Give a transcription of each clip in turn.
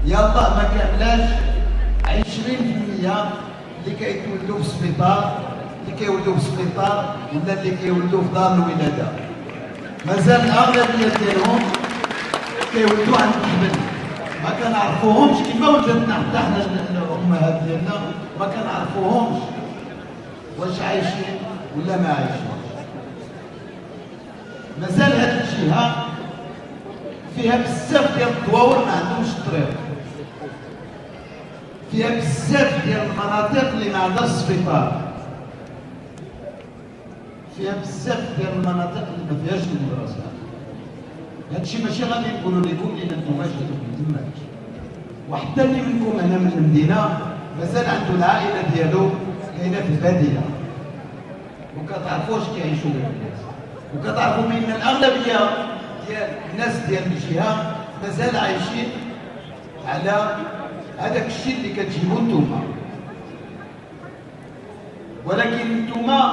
يلا ما كاملاش 20% اللي كيتولدوا في السبيطار، اللي كيولدوا في السبيطار ولا اللي كيولدوا في دار الولاده. مازال الاغلبيه ديالهم كيولدوا عند الحبل، ما كنعرفوهمش كيما ولدتنا حتى حنا الامهات ديالنا ما كنعرفوهمش واش عايشين ولا ما عايشين. مازال هذه الجهه فيها بزاف ديال الدواور ما عندهمش الطريق، فيها بزاف ديال المناطق اللي ما عندهاش السبيطار، فيها بزاف ديال المناطق اللي ما فيهاش المدرسه. هادشي ماشي غادي نقولوا لكم لان انتم جيتوا من تماك، وحتى اللي منكم هنا من المدينه مازال عنده العائله ديالو كاينه في الباديه، وكتعرفوا واش كيعيشوا الناس، وكتعرفوا بان الاغلبيه ديال الناس ديال الجهه مازال عايشين على هذاك الشيء اللي كتجيبوا نتوما. ولكن نتوما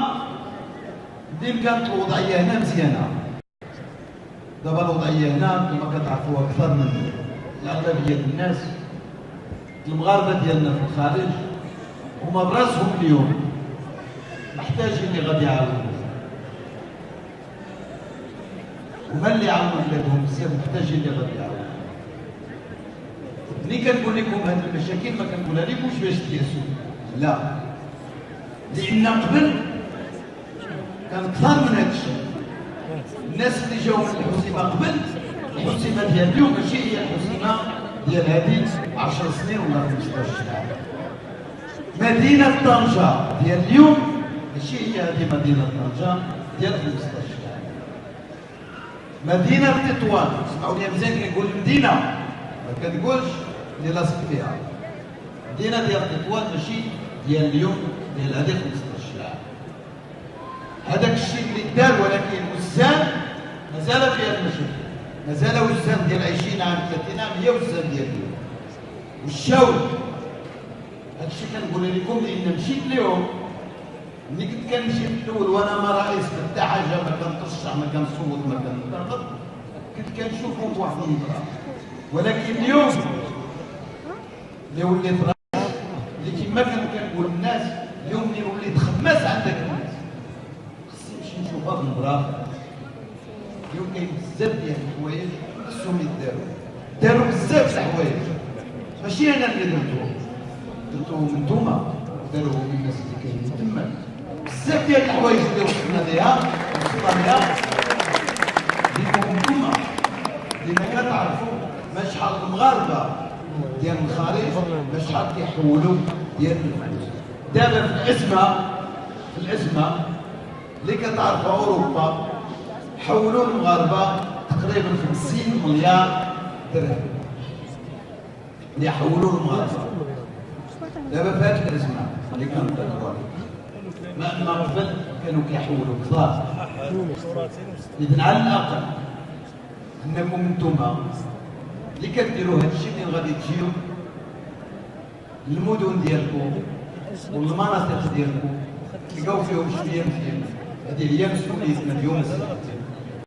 ديما كانت الوضعيه هنا مزيانه، دابا الوضعيه هنا نتوما كتعرفوها اكثر من الاغلبيه ديال الناس. المغاربه ديالنا في الخارج هما براسهم اليوم محتاجين اللي غادي يعاونوا، هما اللي عاونوا بلادهم بزاف محتاجين اللي غادي يعاونوا. ملي كنقول لكم هذه المشاكل ما كنقولها لكمش باش تيأسوا، لا، لان قبل كان اكثر من هذا الشيء. الناس اللي جاوا من الحسيمه قبل، الحسيمه ديال اليوم ماشي هي الحسيمه ديال هذه 10 سنين ولا 15 عام. مدينه طنجه ديال اليوم ماشي هي هذه مدينه طنجه ديال 15 عام. مدينه تطوان، اسمعوا لي مزيان كنقول مدينه ما كنقولش اللي لاصق فيها، مدينه ديال تطوان ماشي ديال اليوم ديال هذه 15 عام. هذاك الشيء اللي دار، ولكن وزان مازال فيها المشاكل، مازال وزان ديال 20 عام 30 عام هي وزان ديال اليوم. والشاول هذا الشيء كنقول لكم لان مشيت لهم. ملي كنت كنمشي في الاول وانا ما رئيس حتى حاجه، ما كنترشح ما كنصوت ما كنترفض، كنت كنشوفهم بواحد النظره. ولكن اليوم اللي وليت رئيس، اللي كما كنقول للناس اليوم اللي وليت خماس عندك الناس، خصني نمشي نشوفها بالمبراه. اليوم كاين بزاف ديال الحوايج خصهم يداروا، داروا بزاف د الحوايج، ماشي انا اللي درتوهم نتوما، داروهم الناس اللي كاينين تما. بزاف ديال الحوايج اللي وصلنا ليها لكم نتوما، لان كتعرفوا ما شحال المغاربه ديال الخارج ما شحال كيحولوا ديال الفلوس. دابا في الازمه اللي كتعرفها اوروبا حولوا المغاربه تقريبا 50 مليار درهم اللي حولوا المغاربه دابا في هذه الازمه اللي كانت ما قبل كانوا كيحولوا كثار. اذا على الاقل انكم انتم اللي كديروا هذا الشيء منين غادي تجيو المدن ديالكم والمناطق ديالكم تلقاو فيهم شويه مزيان. هذه هي مسؤوليتنا اليوم.